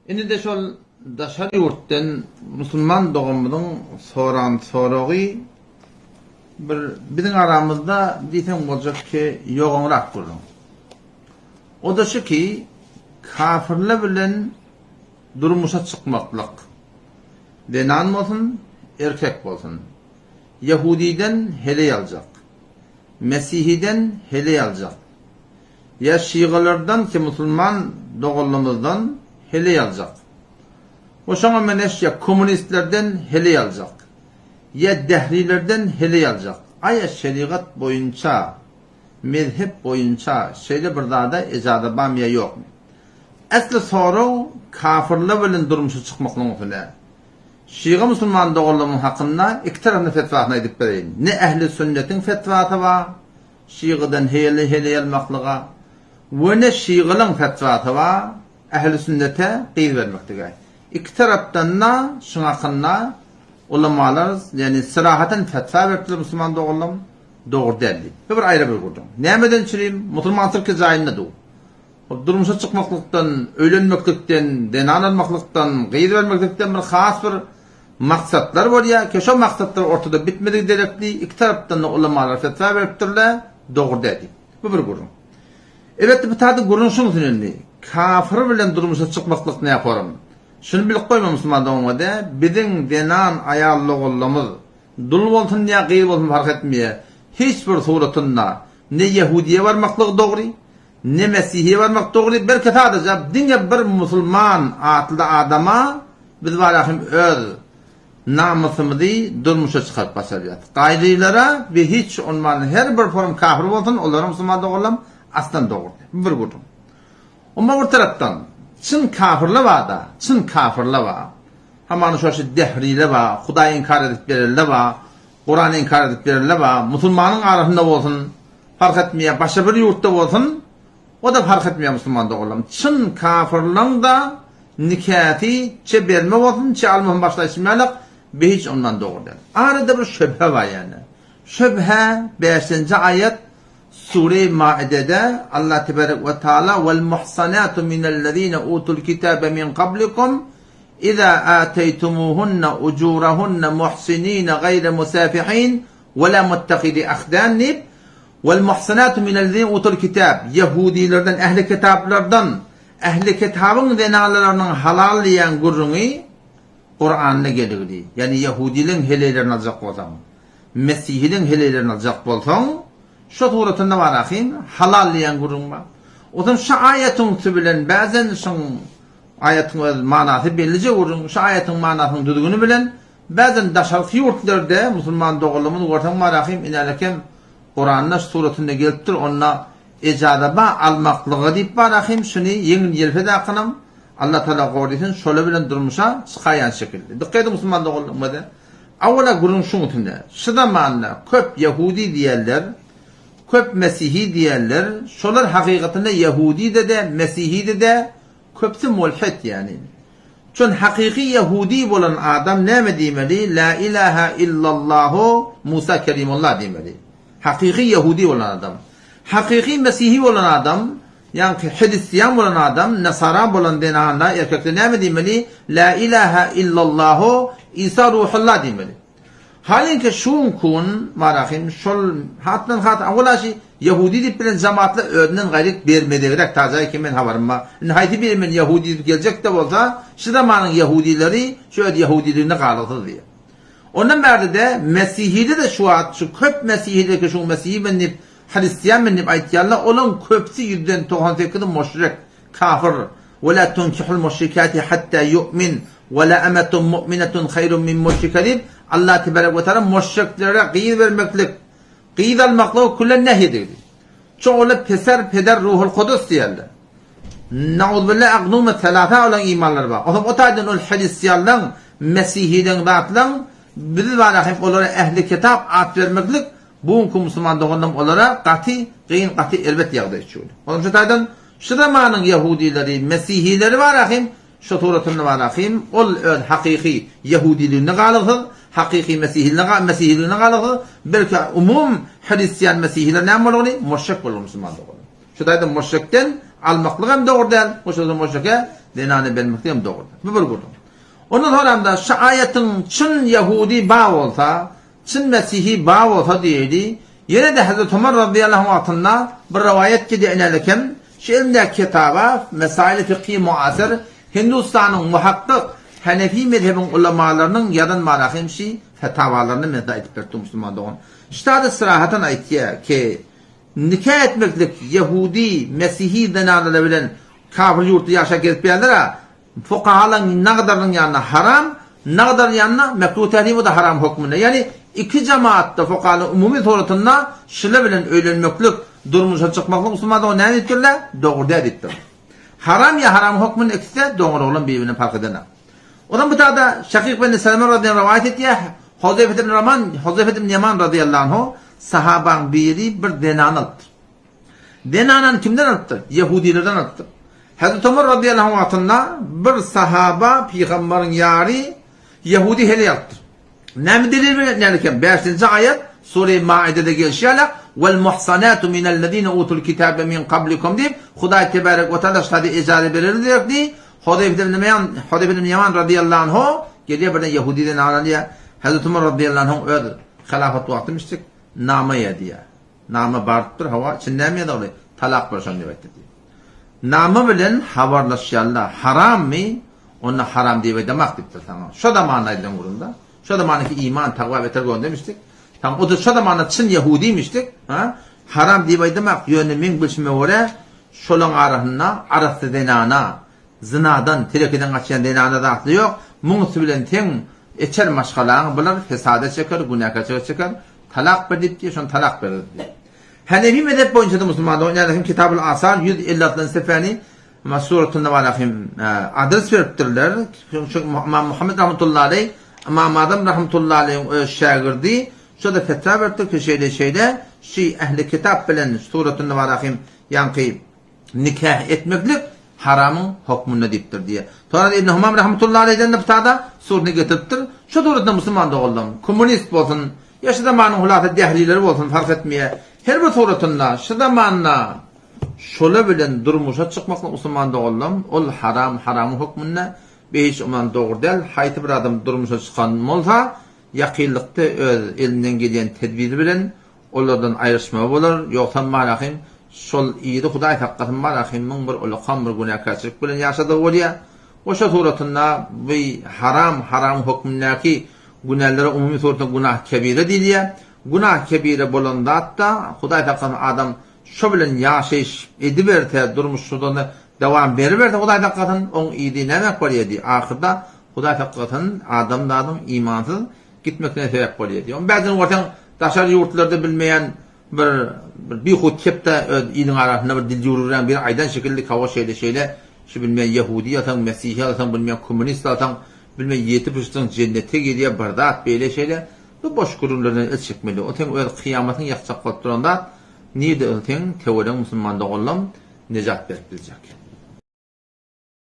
Indi de şol daşar yurtdan musulman doğumudun sorağı bizim aramızda diýsem bolacak ki yoğunrak gurun. O da şu ki kafirler bilen durmuşa çıkmaklık. Denan bolsun, erkek bolsun. Yahudiden hele alacak. Mesihiden hele alacak. Ya Şiilerden ki Müslüman doğulumuzdan hele alacak. O şoňa meneş ya komünistlerden hele alacak. Ya dehrilerden hele alacak. Aya şeriat boyunca, mezhep boyunca şeýle bir dada ejada bamya yok. Aslı soru kafirler bilen durmuşa çıkmaklygyň üstüne. Şii Müslüman doğulumyň hakynda iki tarapny fetwasyny edip berýin. Ne ehli sünnetin fetvasy var, Şii'den hele almaklyga, we ne Şii'liň fetvasy var, ehli sünnete qyz bermekdige. İki tarapdan da şuňa hakynda ulamalar yani sırahaten fetva berdiler Müslüman doğulum doğru deldi. Bir aýra bir gurdu. Nämeden çyryym? Musulmançylyk jaýynda du. Durmuşa çıkmaklyktan, öýlenmeklikden, denan almaklyktan, qyz bermeklikden bir has bir maksatlar var ya, ki şu maksatlar ortada bitmedi derekli, iki taraftan da ulamalar fetva beripdirler, doğru dedi. Bu bir gurun. Evet, bu tadı gurun şunu önemli. Kafir bilen durmuşa çıkmaklık ne yaparım? Şunu bilip koyma Müslüman doğumada, bizim denan ayarlıqollamız, dul bolsun ya qyz bolsun fark etmeye, hiçbir suratında ne Yahudiye varmaklık doğru, ne Mesihiye varmak doğru, belki sadece dinge bir Müslüman atlı adama biz varahim öz namusymyzy durmuşa çıkarıp başaryat. Gaýrylara ve hiç ondan her bir form kafir bolsun, olar Müslüman doğulam aslan doğru. Bir gurun. Ama bir taraftan çyn kafirler var da, çyn kafirler var. Haman şu dehriler var, Hudaýy inkar edip bererler var, Kur'an inkar edip bererler var. Musulmanyň arasynda bolsun, fark etmeýär, başga bir ýurtda bolsun, o da fark etmeýär Müslüman doğulam. Çyn kafirliň da nikati çe berme bolsun, çe almam başlaýşmalyk be hiç ondan doğru değil. Arada bir şüphe var yani. Şüphe 5. ayet Sure-i Maide'de Allah Tebarek ve Teala vel muhsanatu minellezine utul kitabe min qablikum iza ateytumuhunna ucurahunna muhsinina gayre musafihin ve la muttakidi ahdan nib vel muhsanatu minellezine utul kitab Yahudilerden, ehli kitaplardan ehli kitabın denalalarının halalliyen gurruni Kur'an'da gelirdi. Yani Yahudilerin helelerini alacak bolsan, Mesihiliň helelerini alacak bolsan, şu suratında var ahim, halalliyen gurunma. O zaman şu ayetin bilen, bazen şu ayetin manasy bellice gurun, şu ayetin manasını düdüğünü bilen, bazen daşarkı yurtlarda, Müslüman doğulumun ortam var ahim, inalekem Kur'an'da suratında gelipdir, onna ejadaba almaklığı deyip var ahim, şunu yengin yelfede akınam, Allah Teala gowrisin şöyle bilen durmuşa çıkayan şekilde. Dikkatli Müslüman doğulmada. Awala gurun şunu tünde. Şuda manna köp Yahudi diýerler, köp Mesihi diýerler. Şolar hakykatynda Yahudi de Mesihi de köpsi mulhid yani. Çün hakiki Yahudi bolan adam näme diýmeli? La ilaha illallahu Musa Kerimullah diýmeli. Hakiki Yahudi bolan adam. Hakiki Mesihi bolan adam yani Hristiyan bolan adam, Nasara bolan denanda erkekler näme diýmeli? La ilaha illallahu İsa ruhullah diýmeli. Halinki şun kun marahim şol hatdan hat awlaşy Yahudi diýip bilen jamaatla ödünden gaýryk bermedigirek taza kimen habarym bar. Haýdy bir men Yahudi diýip geljek de bolsa, şu zamanyň Yahudileri şu Yahudilerini galydyr diýär. Ondan bäri de Mesihide de şu at şu köp Mesihide şu Mesih men Hristiyan men aýtýarlar, olan köpsi 198 müşrik, kafir. Ve la tunkihul müşrikati hatta yu'min ve la amatun mu'minatun hayrun min müşrikatin. Allah Tebarek ve Teala müşriklere qyz vermeklik, qyz almaklygy kullen nehyedi. Çoğula peder ruhul kudus diýerler. Na'udzu billahi aqnumu salata olan imanlar bar. O taýdan ol Hristiyanlaryň, Mesihiliň zatlaryň biz barahim olara ehli kitap at vermeklik buňky Müslüman doğulum olara qyň elbet ýagdaý çöl. Onuň şu taýdan şu zamanyň Yahudileri, Mesihileri barahim şu suratynda barahim ol öz hakiki Yahudiliğine galydyr. Hakiki Mesihiliğine galydyr. Belki umum Hristiyan Mesihililer näme bolýar? Müşrik bolýar Müslüman doğulum. Şu taýdan müşrikden almaklyk hem dogry däl. O şol müşrike denane vermekte doğrudur. Bu bir kurdum. Ondan sonra da şu ayetin çın Yahudi bağ olsa, çın Mesihi bağ olsa diyeydi. Yine de Hazreti Ömer radıyallahu anh'ına bir rivayet ki dinlerken şu elimde kitaba Mesail-i Fıkhi Muasir Hindistan'ın muhakkik Hanefi mezhebin ulemalarının yadan marahimşi fetavalarını mezda edip verdi Müslüman doğun. İşte sırahaten ayetiye ki nikah etmeklik Yahudi, Mesihi denarları bilen kafir yurtu yaşa gelip fukahaların ne kadarının yanına haram, ne kadar yanına mekruh tehrim da haram hükmünde. Yani iki cemaatta fukahaların umumi soratında şile bilen öğlenmeklik durumuşa çıkmaklık Müslüman'da o ne edittirler? Doğru da edittir. Haram ya haram hükmünün ikisi de doğru olan birbirine fark edene. Odan bu tağda Şakik bin Selman radıyallahu anh rivayet etti. Huzeyfe bin Yaman radıyallahu anh sahaban biri bir denan aldı. Denanan kimden aldı? Yahudilerden aldı. Hazreti Ömer radıyallahu anh'ına bir sahaba peygamberin yari Yahudi hele yaptı. Ne mi delil verirken 5. ayet Sure-i Maide'de gelişiyorlar. Vel muhsanatu minellezine utul kitabe min qablikum deyip Huday tebarek ve teala şahidi icare verir diyor ki Huzeyfe bin Yaman radıyallahu anh geliyor birden Yahudi'den ağlanıyor. Hazreti Ömer radıyallahu anh öldü. Halafet vaktimiştik. Nama yediye. Nama barıttır hava. Çinlemiye de oluyor. Talak başan diyor. Nama bilen havarlaşıyorlar. Haram mi? Ona haram diye demek diptir. Tamam. Şu da manayla vurunda. Şu da manaki iman, takva ve tergön demiştik. Tamam. O da şu da manada Çin Yahudiymiştik. Ha? Haram diye demek yönümün bilşime vore şolun arası denana zinadan, terekeden kaçan denana da aklı yok. Muğsu bilen ten içer maşkalan bular fesade çeker, günah çeker. Talak verdik ki şun talak verir diye. Hanefi mezhep boyunca da Müslümanlar oynarken Kitab-ül Asar 156 sefani Masuratun Navalahim adres veriptirler. Muhammed rahmetullahi aleyh İmam Adam rahmetullahi aleyh şagirdi. Şu da fetva verdi ki şeyde ehli kitap bilen Suratun Navalahim yankı nikah etmeklik haramın hükmünde diptir diye. Sonra İbn Humam rahmetullahi aleyh'den de bıtada surni getiriptir. Şu doğrultuda Müslüman da oldum. Komünist olsun, ya şu zamanın hulafet dehlileri olsun fark etmeye. Her bir suratında şu zamanla şöyle bilen durmuşa çıkmakla Müslüman da oldum. Ol haramın hükmünde behiç uman doğru değil. Hayti bir adam durmuşa çıkan olsa yakillikte elinden gelen tedbiri bilen onlardan ayrışma olur. Yoksa malahim şol iyidi Huday hakkatın malahimin bir ulukan bir günahkarçılık bilen yaşadığı oluyor. O şu suratında bir haram hükmündeki günahlara umumi suratında günah kebire değil ya. Günah kebire bolanda hatta Huday hakkatın adam şu bilen yaşayış ediberte durmuş şudan devam veriberte Huday hakkatın on iyidi nemek var yedi. Ahırda Huday hakkatın adam imansız gitmekine sebep oluyor. Bazen ortadan taşar yurtlarda bilmeyen bir hutçepte idin arasında bir dil yürüren bir aydan şekilli kava şeyle şu bilmeyen Yahudi atan, Mesihi atan, bilmeyen komünist atan, bilmeyen yetip üstün cennete gidiyor, bardat böyle şeyle bu boş kurumlardan el çekmeli. O ten öyle kıyametin yakacak faktöründe neydi o ten teoriden Müslüman'da olalım necat verip bilecek.